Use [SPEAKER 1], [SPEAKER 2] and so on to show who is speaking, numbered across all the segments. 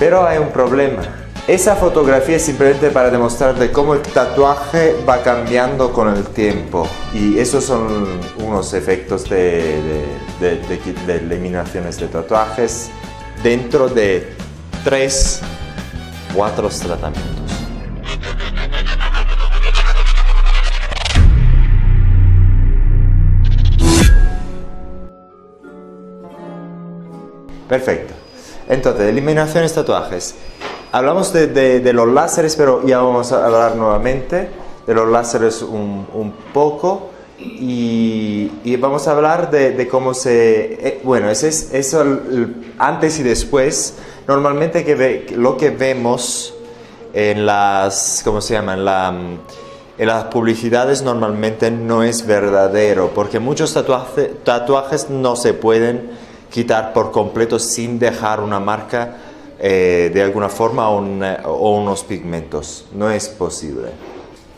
[SPEAKER 1] Pero hay un problema. Esa fotografía es simplemente para demostrar de cómo el tatuaje va cambiando con el tiempo. Y esos son unos efectos de eliminaciones de tatuajes dentro de 3-4 tratamientos. Perfecto. Entonces, eliminaciones de tatuajes. Hablamos de los láseres, pero ya vamos a hablar nuevamente de los láseres un poco y vamos a hablar de cómo se... bueno, eso antes y después. Normalmente lo que vemos en las... ¿cómo se llama? En las publicidades normalmente no es verdadero, porque muchos tatuajes no se pueden quitar por completo sin dejar una marca de alguna forma o unos pigmentos. No es posible.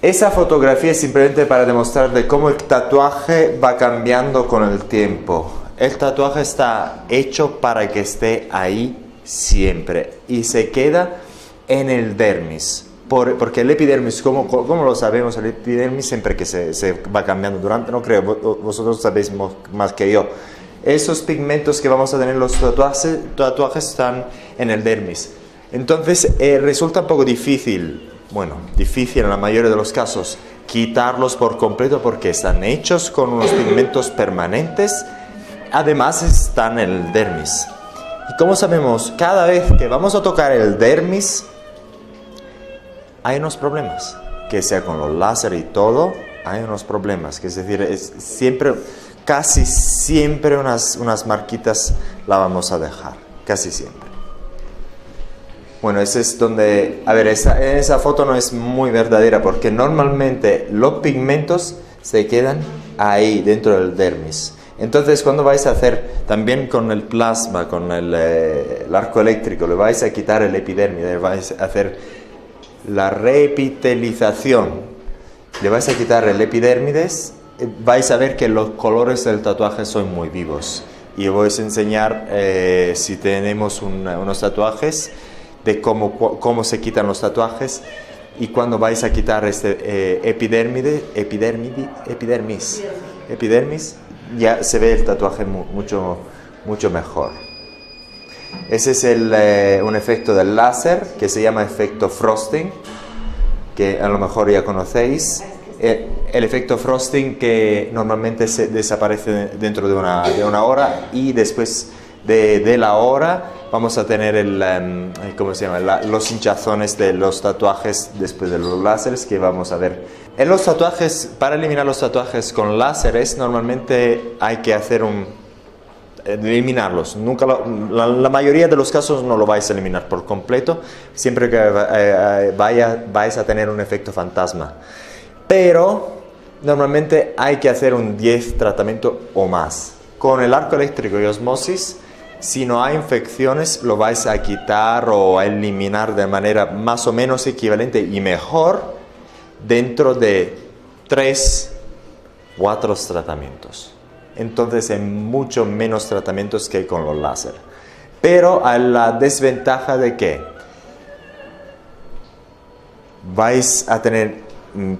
[SPEAKER 1] Esa fotografía es simplemente para demostrar de cómo el tatuaje va cambiando con el tiempo. El tatuaje está hecho para que esté ahí siempre y se queda en el dermis. Porque el epidermis, ¿cómo lo sabemos? El epidermis siempre que se va cambiando durante, no creo, vosotros sabéis más que yo. Esos pigmentos que vamos a tener en los tatuajes están en el dermis. Entonces resulta un poco difícil, difícil en la mayoría de los casos, quitarlos por completo porque están hechos con unos pigmentos permanentes, además están en el dermis. Y como sabemos, cada vez que vamos a tocar el dermis, hay unos problemas, que sea con los láser y todo, hay unos problemas, que es decir, casi siempre unas marquitas la vamos a dejar, casi siempre. Bueno, ese es donde, a ver, esa foto no es muy verdadera porque normalmente los pigmentos se quedan ahí dentro del dermis. Entonces cuando vais a hacer también con el plasma, con el arco eléctrico, le vais a quitar el epidermis, le vais a hacer la reepitelización, le vais a quitar el epidermis, vais a ver que los colores del tatuaje son muy vivos. Y os voy a enseñar si tenemos unos tatuajes, de cómo se quitan los tatuajes y cuando vais a quitar este epidermis, ya se ve el tatuaje mucho mejor. Ese es un efecto del láser que se llama efecto frosting, que a lo mejor ya conocéis. El efecto frosting que normalmente se desaparece dentro de una hora y después de la hora vamos a tener los hinchazones de los tatuajes después de los láseres que vamos a ver. En los tatuajes, para eliminar los tatuajes con láseres, normalmente hay que eliminarlos. La mayoría de los casos no lo vais a eliminar por completo, siempre que vais a tener un efecto fantasma. Pero normalmente hay que hacer un 10 tratamiento o más. Con el arco eléctrico y osmosis, si no hay infecciones, lo vais a quitar o a eliminar de manera más o menos equivalente y mejor dentro de 3-4 tratamientos. Entonces hay mucho menos tratamientos que con los láser. Pero hay la desventaja de que vais a tener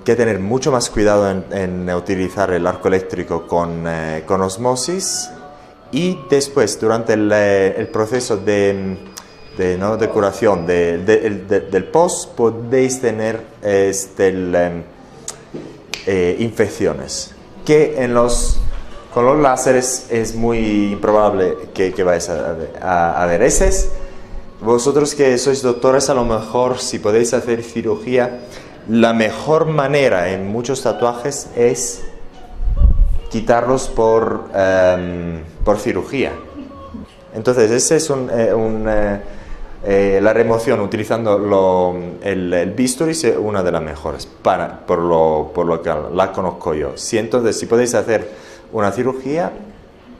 [SPEAKER 1] que tener mucho más cuidado en utilizar el arco eléctrico con osmosis y después durante el proceso de curación del post podéis tener infecciones que con los láseres es muy improbable que vais a ver. Vosotros que sois doctores, a lo mejor si podéis hacer cirugía, la mejor manera en muchos tatuajes es quitarlos por cirugía. Entonces, ese es la remoción utilizando el bisturí es una de las mejores, por lo que la conozco yo. Entonces, si podéis hacer una cirugía,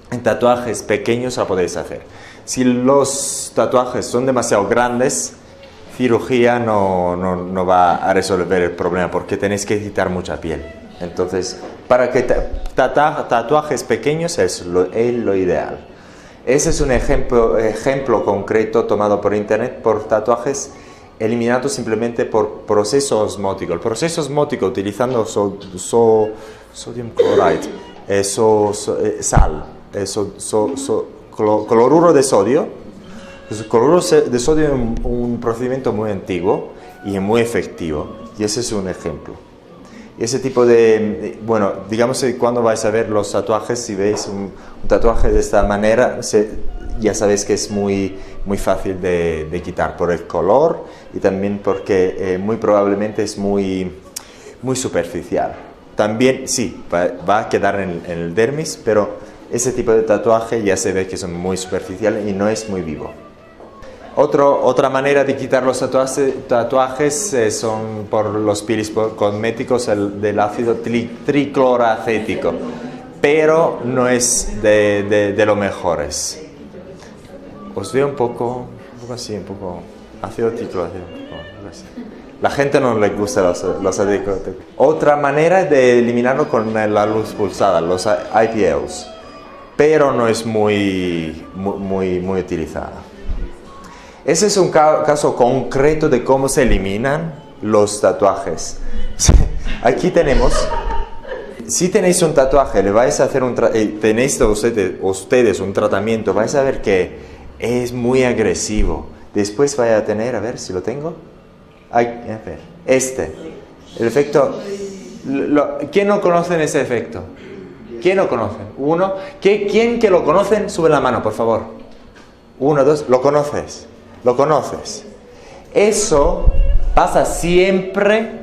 [SPEAKER 1] en tatuajes pequeños la podéis hacer. Si los tatuajes son demasiado grandes, cirugía no va a resolver el problema porque tenéis que quitar mucha piel. Entonces, para que tatuajes pequeños es lo ideal. Ese es un ejemplo concreto tomado por internet por tatuajes eliminados simplemente por proceso osmótico. El proceso osmótico utilizando sodium chloride, sal, cloruro de sodio. El cloruro de sodio es un procedimiento muy antiguo y muy efectivo, y ese es un ejemplo. Y ese tipo de, bueno, digamos que cuando vais a ver los tatuajes, si veis un tatuaje de esta manera, ya sabéis que es muy fácil de quitar por el color y también porque muy probablemente es muy superficial. También, sí, va a quedar en el dermis, pero ese tipo de tatuaje ya se ve que son muy superficiales y no es muy vivo. Otra manera de quitar los tatuajes son por los peels cosméticos del ácido tricloracético, pero no es de los mejores. Os veo un poco así, un poco ácido tricloracético. La gente no le gusta los ácidos. Otra manera de eliminarlo con la luz pulsada, los IPLs, pero no es muy utilizada. Ese es un caso concreto de cómo se eliminan los tatuajes. Aquí tenemos, si tenéis un tatuaje, le vais a hacer tenéis ustedes un tratamiento, vais a ver que es muy agresivo. Después vais a tener, a ver si lo tengo. A ver, el efecto. ¿Quién no conoce ese efecto? ¿Quién lo conoce? ¿Uno? ¿Quién que lo conocen? Sube la mano, por favor. 1, 2, ¿lo conoces? ¿Lo conoces? Eso pasa siempre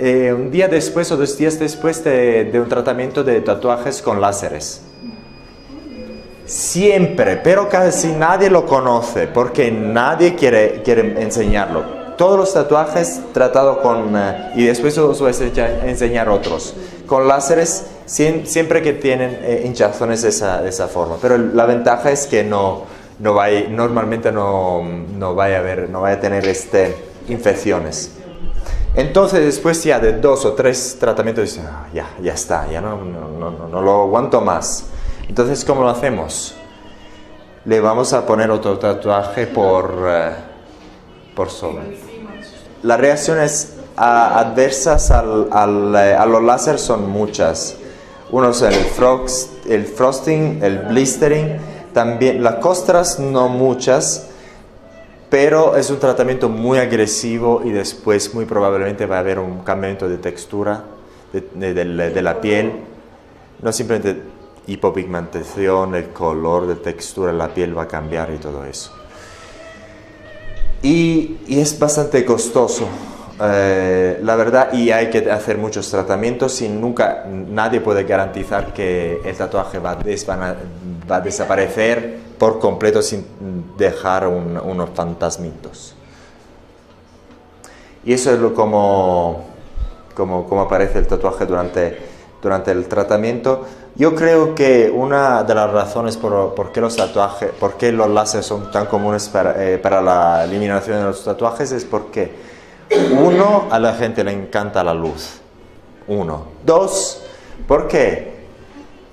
[SPEAKER 1] un día después o 2 días después de un tratamiento de tatuajes con láseres. Siempre, pero casi nadie lo conoce porque nadie quiere enseñarlo. Todos los tatuajes tratados y después os voy a enseñar otros. Con láseres siempre que tienen hinchazones de esa forma, pero la ventaja es que normalmente no vaya a tener infecciones. Entonces después ya de 2 o 3 tratamientos dicen, ya está, ya no lo aguanto más. Entonces, ¿cómo lo hacemos? Le vamos a poner otro tatuaje por sobre. Las reacciones adversas a los láseres son muchas. Uno es el frosting, el blistering. También las costras no muchas, pero es un tratamiento muy agresivo y después muy probablemente va a haber un cambio de textura de la piel. No simplemente hipopigmentación, el color de textura de la piel va a cambiar y todo eso. Y es bastante costoso, la verdad, y hay que hacer muchos tratamientos y nadie puede garantizar que el tatuaje va a desaparecer por completo sin dejar unos fantasmitos. Y eso es como aparece el tatuaje durante el tratamiento. Yo creo que una de las razones por qué los láseres son tan comunes para la eliminación de los tatuajes es porque, uno, a la gente le encanta la luz. 1. 2, porque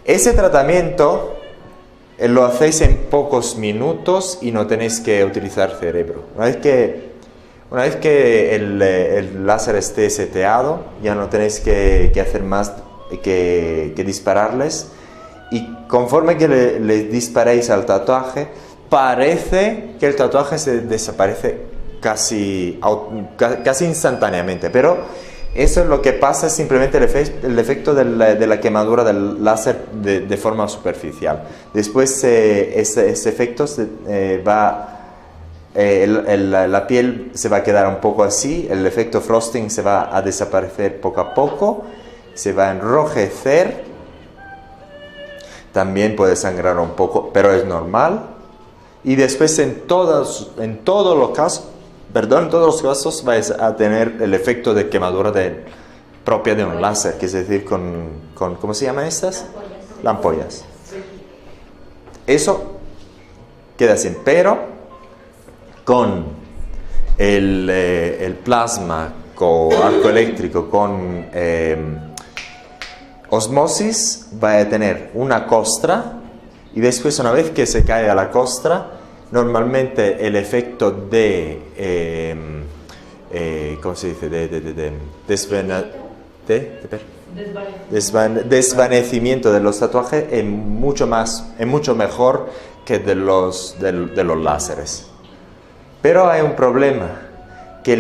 [SPEAKER 1] ese tratamiento lo hacéis en pocos minutos y no tenéis que utilizar cerebro. Una vez que el láser esté seteado, ya no tenéis que hacer más que dispararles, y conforme que le disparéis al tatuaje, parece que el tatuaje se desaparece casi instantáneamente, pero eso es lo que pasa, simplemente el efecto de la quemadura del láser de forma superficial. Después ese efecto la piel se va a quedar un poco así, el efecto frosting se va a desaparecer poco a poco, se va a enrojecer, también puede sangrar un poco, pero es normal. Y después en todos los casos vais a tener el efecto de quemadura propia de un láser, que es decir, con ¿cómo se llaman estas? Lampollas. Eso queda así, pero con el plasma, con arco eléctrico, con osmosis, va a tener una costra Y después, una vez que se cae a la costra, normalmente el efecto ¿cómo se dice? Desvanecimiento de los tatuajes es mucho mejor que de los láseres. Pero hay un problema, que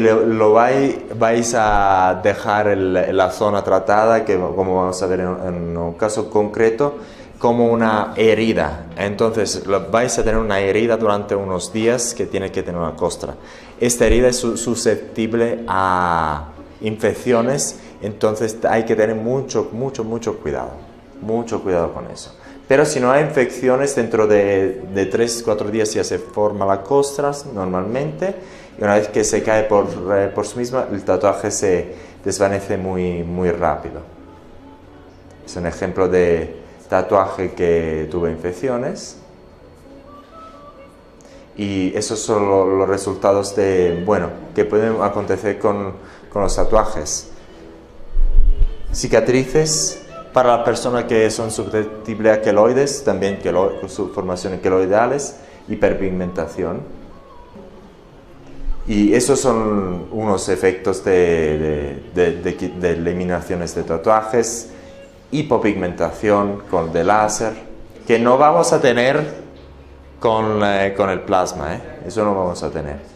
[SPEAKER 1] vais a dejar la zona tratada, que como vamos a ver en un caso concreto, como una herida. Entonces vais a tener una herida durante unos días que tiene que tener una costra. Esta herida es susceptible a infecciones, entonces hay que tener mucho cuidado con eso. Pero si no hay infecciones, dentro de 3-4 días ya se forma la costra normalmente, y una vez que se cae por sí misma, el tatuaje se desvanece muy rápido. Es un ejemplo de tatuaje que tuvo infecciones, y esos son los resultados que pueden acontecer con los tatuajes. Cicatrices para las personas que son susceptibles a queloides, también su formación queloidales, hiperpigmentación. Y esos son unos efectos de eliminaciones de tatuajes. Hipopigmentación de láser, que no vamos a tener con el plasma, eso no vamos a tener.